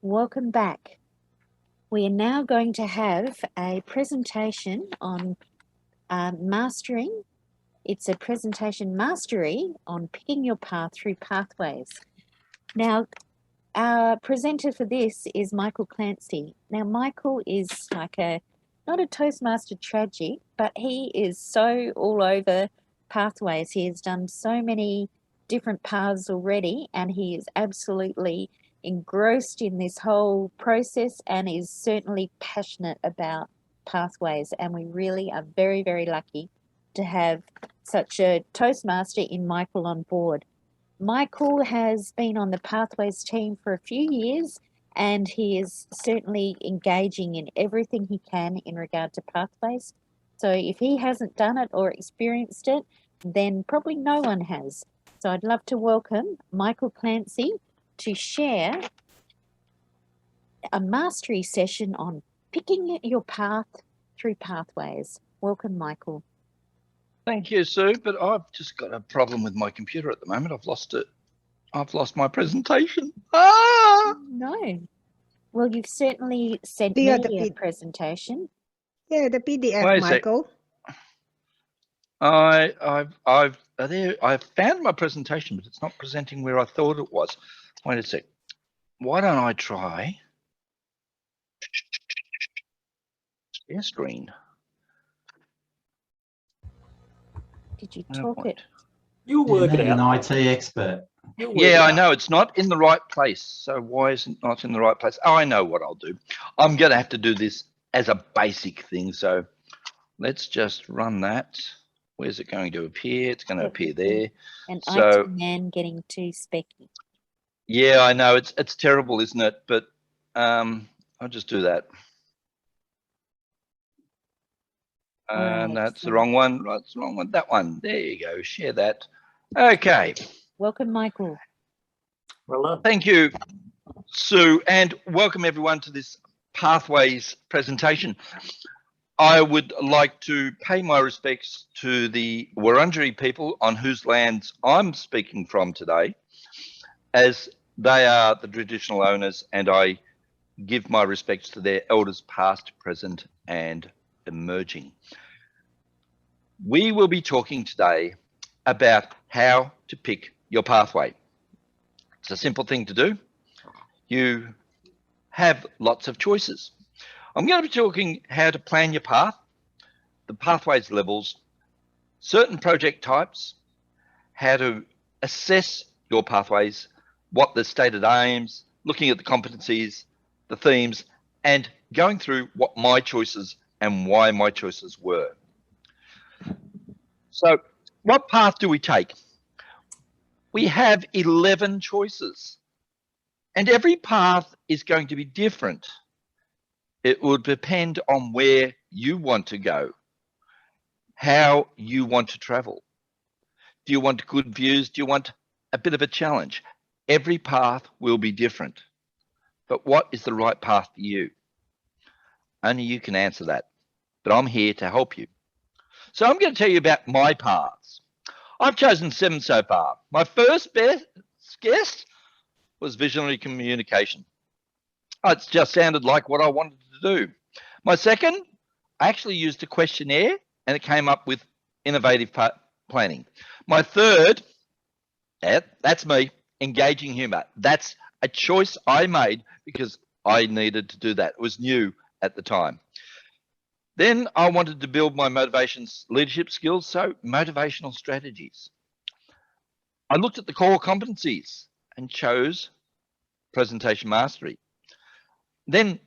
Welcome back. We are now going to have a presentation on mastering. It's a presentation mastery on picking your path through pathways. Now, our presenter for this is Michael Clancy. Now, Michael is like not a Toastmaster tragic, but he is so all over pathways. He has done so many different paths already, and he is absolutely engrossed in this whole process and is certainly passionate about pathways. And we really are very, very lucky to have such a Toastmaster in Michael on board. Michael has been on the Pathways team for a few years, and he is certainly engaging in everything he can in regard to pathways. So if he hasn't done it or experienced it, then probably no one has. So I'd love to welcome Michael Clancy to share a mastery session on picking your path through pathways. Welcome, Michael. Thank you, Sue, but I've just got a problem with my computer at the moment. I've lost it. I've lost my presentation. Ah! No. Well, you've certainly sent me a presentation. Yeah, the PDF, Michael. I've found my presentation, but it's not presenting where I thought it was. Wait a sec. Why don't I try share screen? Did you talk it? You'll work it out. An IT expert. Yeah, I know it's not in the right place. So why is it not in the right place? Oh, I know what I'll do. I'm going to have to do this as a basic thing. So let's just run that. Where's it going to appear? It's going to appear there. And IT man getting too specky. Yeah, I know it's terrible, isn't it? But I'll just do that. And that's the wrong one. That's the wrong one. That one. There you go. Share that. Okay. Welcome, Michael. Well done. Thank you, Sue, and welcome everyone to this Pathways presentation. I would like to pay my respects to the Wurundjeri people on whose lands I'm speaking from today, as they are the traditional owners, and I give my respects to their elders past, present, and emerging. We will be talking today about how to pick your pathway. It's a simple thing to do. You have lots of choices. I'm going to be talking how to plan your path, the pathways levels, certain project types, how to assess your pathways, what the stated aims, looking at the competencies, the themes, and going through what my choices and why my choices were. So what path do we take? We have 11 choices, and every path is going to be different. It will depend on where you want to go, how you want to travel. Do you want good views? Do you want a bit of a challenge? Every path will be different, but what is the right path for you? Only you can answer that, but I'm here to help you. So I'm going to tell you about my paths. I've chosen 7 so far. My first best guess was visionary communication. It just sounded like what I wanted to do. My second, I actually used a questionnaire and it came up with innovative planning. My third, that's me, engaging humour. That's a choice I made because I needed to do that. It was new at the time. Then I wanted to build my motivations, leadership skills, so motivational strategies. I looked at the core competencies and chose presentation mastery. Then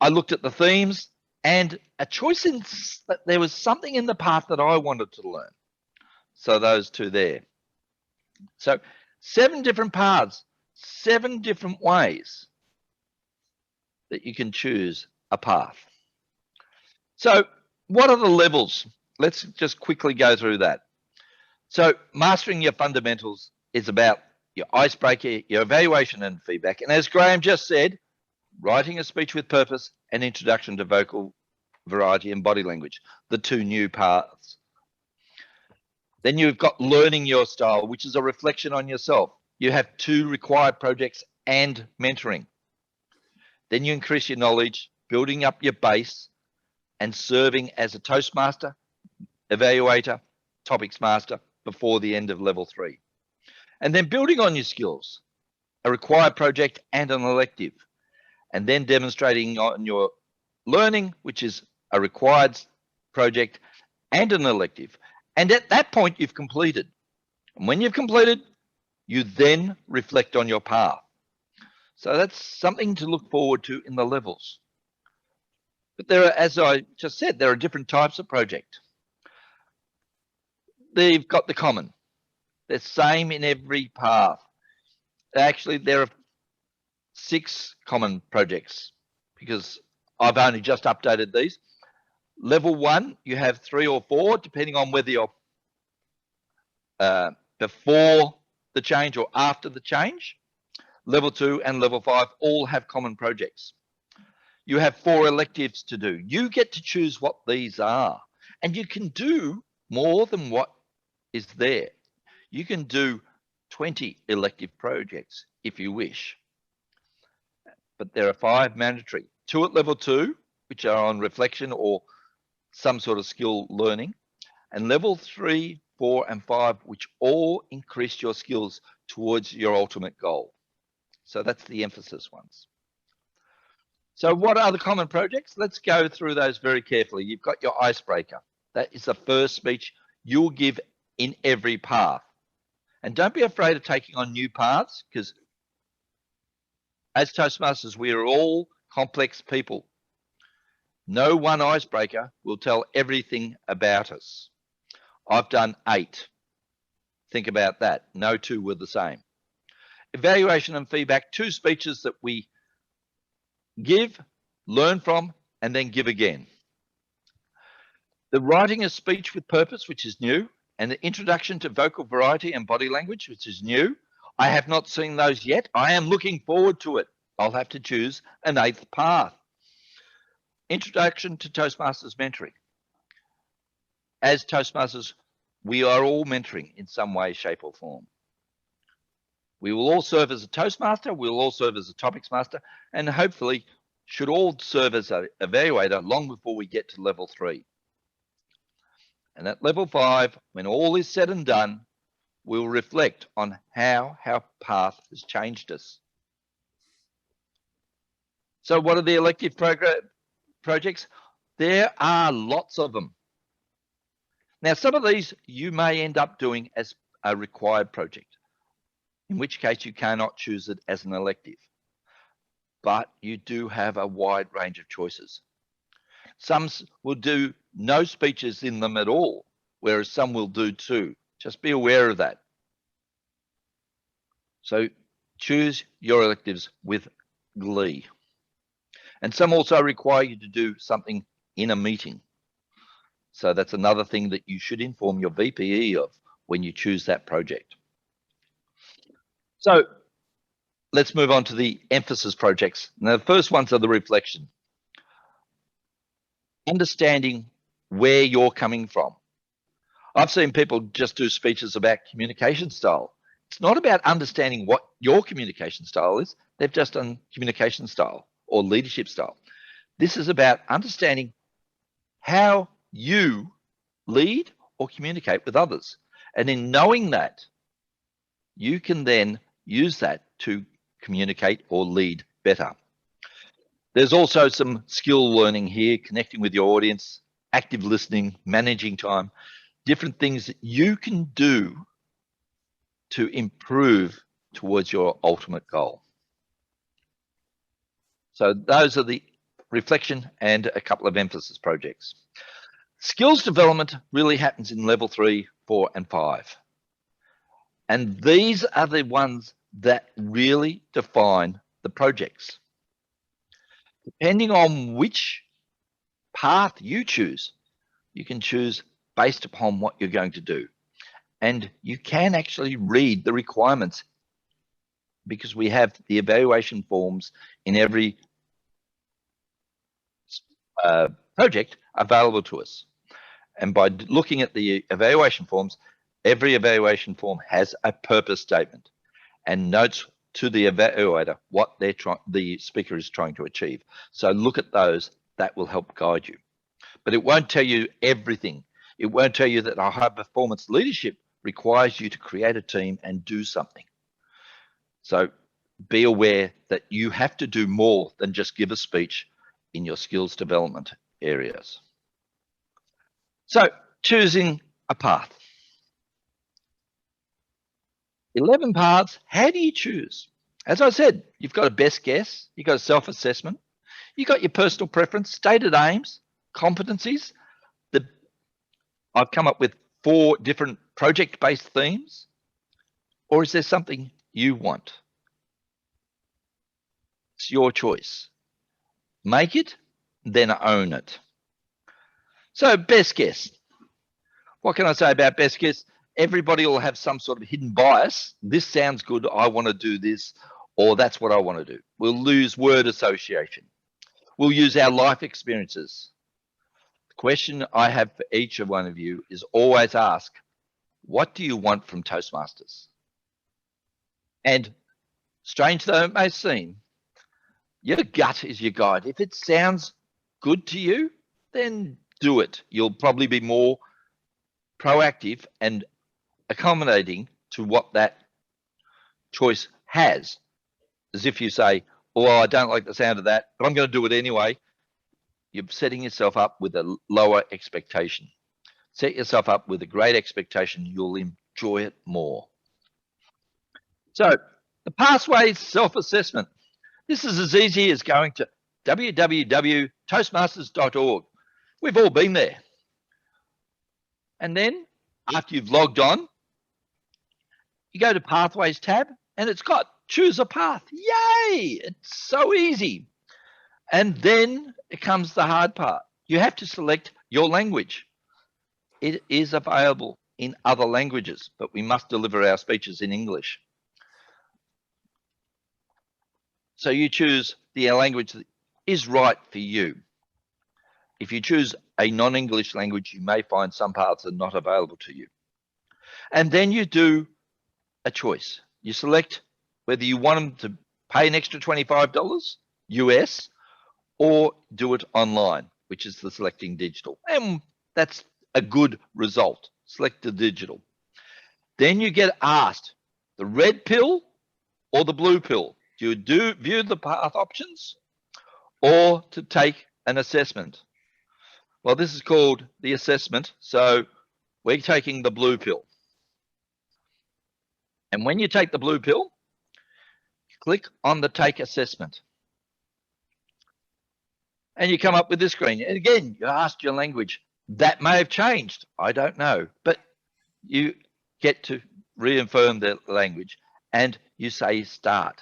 I looked at the themes and a choice in that there was something in the path that I wanted to learn. So those 2 there. So 7 different paths, 7 different ways that you can choose a path. So what are the levels? Let's just quickly go through that. So mastering your fundamentals is about your icebreaker, your evaluation and feedback. And as Graham just said, writing a speech with purpose and introduction to vocal variety and body language, the 2 new paths. Then you've got learning your style, which is a reflection on yourself. You have 2 required projects and mentoring. Then you increase your knowledge, building up your base, and serving as a Toastmaster, evaluator, topics master before the end of level 3. And then building on your skills, a required project and an elective, and then demonstrating on your learning, which is a required project and an elective. And at that point, you've completed. And when you've completed, you then reflect on your path. So that's something to look forward to in the levels. But there are, as I just said, there are different types of project. They've got the common. They're same in every path. Actually, there are 6 common projects because I've only just updated these. Level 1, you have 3 or 4, depending on whether you're before the change or after the change. Level 2 and level 5 all have common projects. You have 4 electives to do. You get to choose what these are, and you can do more than what is there. You can do 20 elective projects if you wish. But there are 5 mandatory. 2 at level 2, which are on reflection or some sort of skill learning, and level 3, 4, and 5, which all increase your skills towards your ultimate goal. So that's the emphasis ones. So what are the common projects? Let's go through those very carefully. You've got your icebreaker. That is the first speech you'll give in every path. And don't be afraid of taking on new paths, because as Toastmasters, we are all complex people. No one icebreaker will tell everything about us. I've done 8. Think about that. No 2 were the same. Evaluation and feedback, 2 speeches that we give, learn from, and then give again. The writing a speech with purpose, which is new, and the introduction to vocal variety and body language, which is new. I have not seen those yet. I am looking forward to it. I'll have to choose an 8th path. Introduction to Toastmasters mentoring. As Toastmasters, we are all mentoring in some way, shape, or form. We will all serve as a Toastmaster, we'll all serve as a Topics Master, and hopefully should all serve as an evaluator long before we get to level 3. And at level 5, when all is said and done, we'll reflect on how our path has changed us. So what are the elective projects? There are lots of them. Now, some of these you may end up doing as a required project, in which case you cannot choose it as an elective. But you do have a wide range of choices. Some will do no speeches in them at all, whereas some will do 2. Just be aware of that. So choose your electives with glee. And some also require you to do something in a meeting. So that's another thing that you should inform your VPE of when you choose that project. So let's move on to the emphasis projects. Now, the first ones are the reflection. Understanding where you're coming from. I've seen people just do speeches about communication style. It's not about understanding what your communication style is. They've just done communication style or leadership style. This is about understanding how you lead or communicate with others. And in knowing that, you can then use that to communicate or lead better. There's also some skill learning here, connecting with your audience, active listening, managing time, different things that you can do to improve towards your ultimate goal. So those are the reflection and a couple of emphasis projects. Skills development really happens in level 3, 4, and 5. And these are the ones that really define the projects. Depending on which path you choose, you can choose based upon what you're going to do. And you can actually read the requirements because we have the evaluation forms in every project available to us. And by looking at the evaluation forms, every evaluation form has a purpose statement and notes to the evaluator what the speaker is trying to achieve. So look at those. That will help guide you. But it won't tell you everything. It won't tell you that a high performance leadership requires you to create a team and do something. So be aware that you have to do more than just give a speech in your skills development areas. So choosing a path. 11 paths. How do you choose? As I said, you've got a best guess, you've got a self-assessment, you've got your personal preference, stated aims, competencies. I've come up with 4 different project-based themes. Or is there something you want? It's your choice. Make it, then own it. So best guess. What can I say about best guess? Everybody will have some sort of hidden bias. This sounds good. I want to do this, or that's what I want to do. We'll lose word association. We'll use our life experiences. The question I have for each of one of you is always ask, what do you want from Toastmasters? And strange though it may seem, your gut is your guide. If it sounds good to you, then do it. You'll probably be more proactive and accommodating to what that choice has. As if you say, oh, I don't like the sound of that, but I'm going to do it anyway. You're setting yourself up with a lower expectation. Set yourself up with a great expectation. You'll enjoy it more. So the pathways self-assessment. This is as easy as going to www.toastmasters.org. We've all been there. And then after you've logged on, you go to Pathways tab and it's got choose a path. Yay! It's so easy. And then it comes the hard part. You have to select your language. It is available in other languages, but we must deliver our speeches in English. So you choose the language that is right for you. If you choose a non-English language, you may find some paths are not available to you. And then you do a choice. You select whether you want them to pay an extra $25 US or do it online, which is the selecting digital. And that's a good result. Select the digital. Then you get asked the red pill or the blue pill. Do you view the path options or to take an assessment? Well, this is called the assessment. So we're taking the blue pill. And when you take the blue pill, click on the take assessment. And you come up with this screen. And again, you asked your language. That may have changed. I don't know. But you get to reaffirm the language and you say start.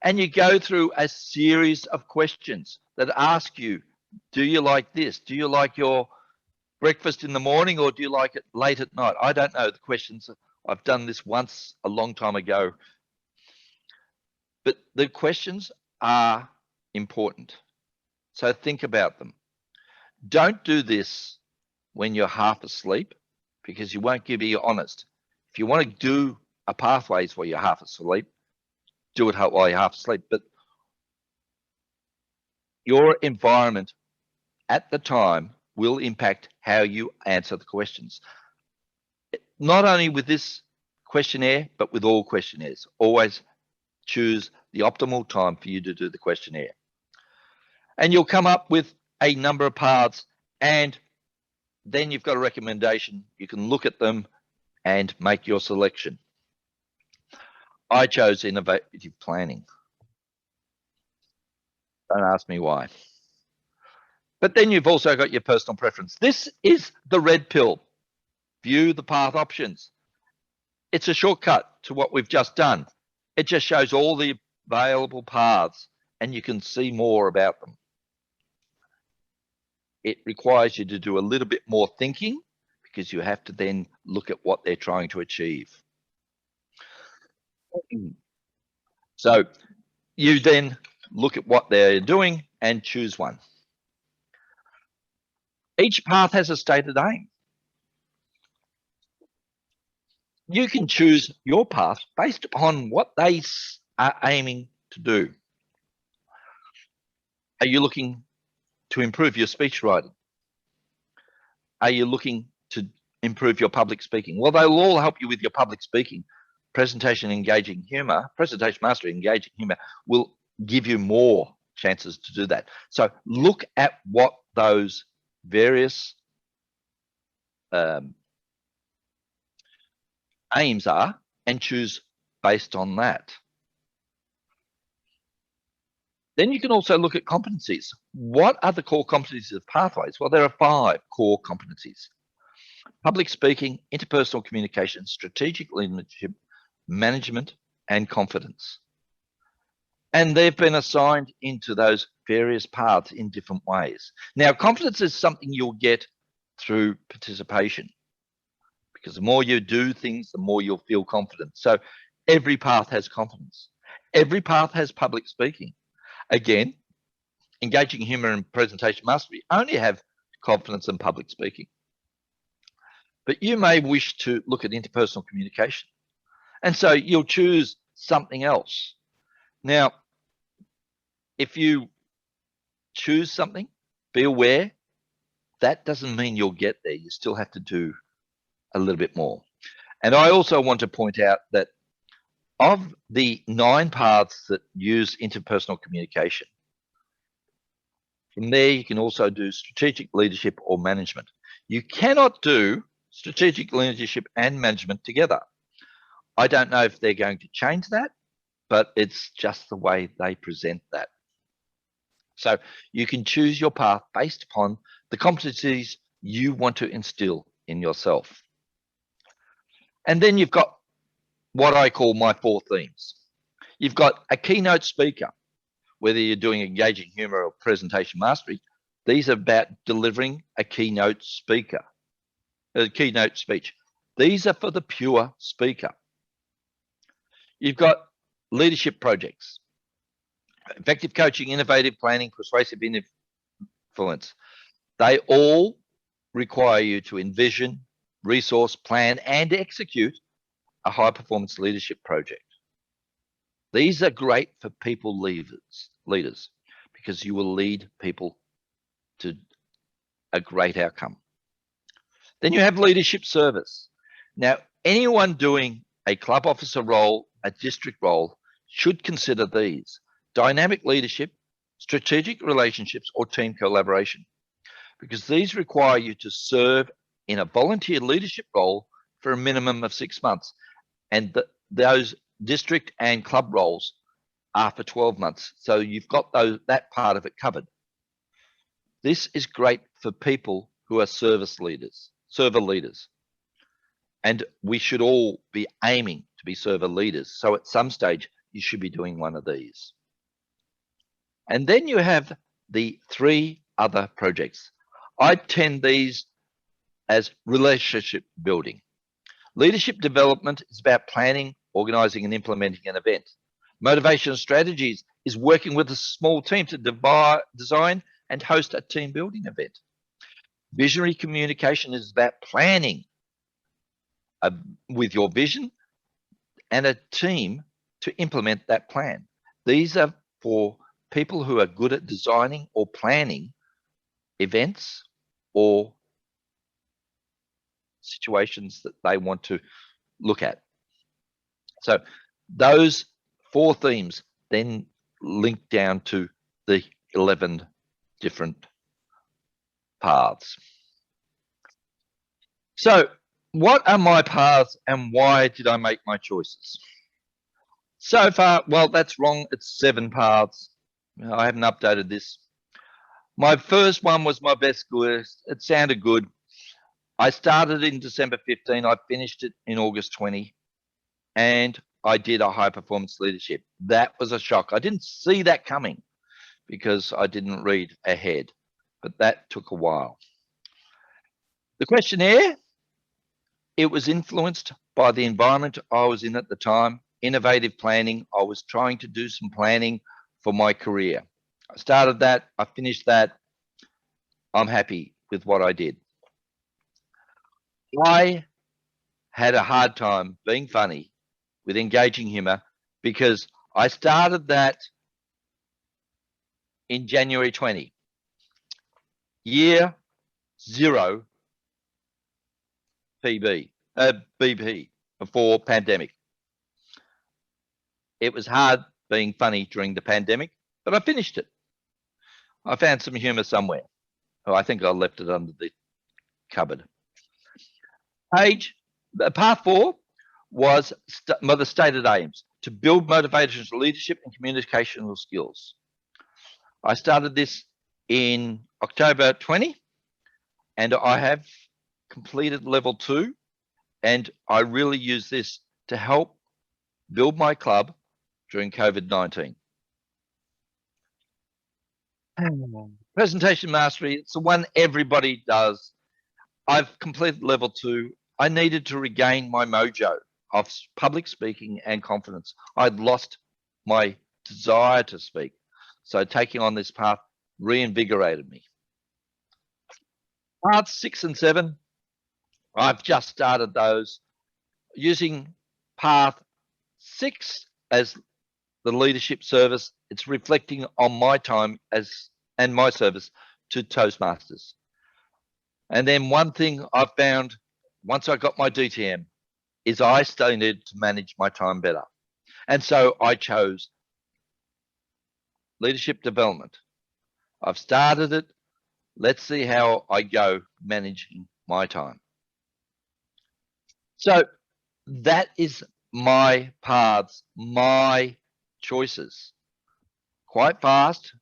And you go through a series of questions that ask you, do you like this? Do you like your breakfast in the morning or do you like it late at night? I don't know the questions. I've done this once a long time ago. But the questions are important. So think about them. Don't do this when you're half asleep because you won't be honest. If you want to do a pathways while you're half asleep, do it while you're half asleep. But your environment at the time will impact how you answer the questions. Not only with this questionnaire, but with all questionnaires. Always choose the optimal time for you to do the questionnaire. And you'll come up with a number of paths and then you've got a recommendation. You can look at them and make your selection. I chose innovative planning. Don't ask me why. But then you've also got your personal preference. This is the red pill. View the path options. It's a shortcut to what we've just done. It just shows all the available paths and you can see more about them. It requires you to do a little bit more thinking because you have to then look at what they're trying to achieve. So you then look at what they're doing and choose one. Each path has a stated aim. You can choose your path based upon what they are aiming to do. Are you looking to improve your speech writing? Are you looking to improve your public speaking? Well, they'll all help you with your public speaking. Presentation engaging humor, presentation mastery engaging humor will give you more chances to do that. So look at what those various aims are and choose based on that. Then you can also look at competencies. What are the core competencies of pathways? Well, there are 5 core competencies: public speaking, interpersonal communication, strategic leadership, management, and confidence. And they've been assigned into those various paths in different ways. Now, confidence is something you'll get through participation, because the more you do things, the more you'll feel confident. So every path has confidence. Every path has public speaking. Again, engaging humor and presentation mastery only have confidence in public speaking. But you may wish to look at interpersonal communication. And so you'll choose something else. Now, if you choose something, be aware that doesn't mean you'll get there. You still have to do a little bit more. And I also want to point out that of the 9 paths that use interpersonal communication, from there you can also do strategic leadership or management. You cannot do strategic leadership and management together. I don't know if they're going to change that, but it's just the way they present that. So you can choose your path based upon the competencies you want to instill in yourself. And then you've got what I call my 4 themes. You've got a keynote speaker, whether you're doing engaging humor or presentation mastery. These are about delivering a keynote speech. These are for the pure speaker. You've got leadership projects, effective coaching, innovative planning, persuasive influence. They all require you to envision, resource, plan, and execute a high-performance leadership project. These are great for people leaders, because you will lead people to a great outcome. Then you have leadership service. Now, anyone doing a club officer role, a district role, should consider these: dynamic leadership, strategic relationships, or team collaboration, because these require you to serve in a volunteer leadership role for a minimum of 6 months. And those district and club roles are for 12 months. So you've got that part of it covered. This is great for people who are server leaders. And we should all be aiming to be server leaders. So at some stage, you should be doing one of these. And then you have the 3 other projects. I tend these as relationship building. Leadership development is about planning, organizing, and implementing an event. Motivation strategies is working with a small team to design and host a team building event. Visionary communication is about planning with your vision and a team to implement that plan. These are for people who are good at designing or planning events or situations that they want to look at. So those 4 themes then link down to the 11 different paths. So what are my paths and why did I make my choices? So far, well, that's wrong. It's 7 paths. I haven't updated this. My first one was my best guess. It sounded good. I started in December 15. I finished it in August 20. And I did a high performance leadership. That was a shock. I didn't see that coming because I didn't read ahead, but that took a while. The questionnaire, it was influenced by the environment I was in at the time. Innovative planning. I was trying to do some planning for my career. I started that. I finished that. I'm happy with what I did. I had a hard time being funny with engaging humor because I started that in January 20. Year 0 BP before pandemic. It was hard being funny during the pandemic, but I finished it. I found some humor somewhere. Oh, I think I left it under the cupboard. Part 4 was the stated aims to build motivational leadership and communicational skills. I started this in October 20, and I have completed level 2, and I really use this to help build my club during COVID-19. Presentation mastery, it's the one everybody does. I've completed level 2. I needed to regain my mojo of public speaking and confidence. I'd lost my desire to speak. So taking on this path reinvigorated me. Parts 6 and 7, I've just started those. Using path 6 as the leadership service, it's reflecting on my time and my service to Toastmasters. And then one thing I found once I got my DTM is I still needed to manage my time better. And so I chose leadership development. I've started it. Let's see how I go managing my time. So that is my paths, my choices. Quite fast,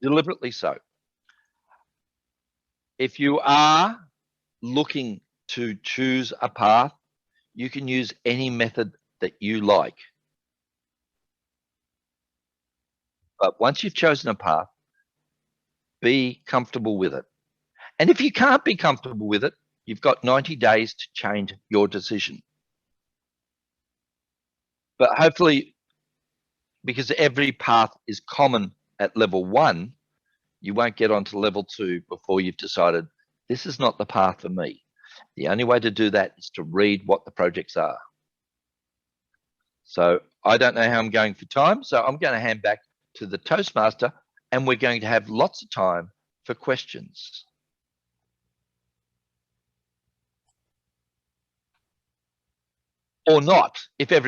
deliberately so. If you are looking to choose a path, you can use any method that you like. But once you've chosen a path, be comfortable with it. And if you can't be comfortable with it, you've got 90 days to change your decision. But hopefully, because every path is common at level 1, you won't get onto level 2 before you've decided this is not the path for me. The only way to do that is to read what the projects are. So I don't know how I'm going for time, so I'm going to hand back to the Toastmaster, and we're going to have lots of time for questions. Or not, if everybody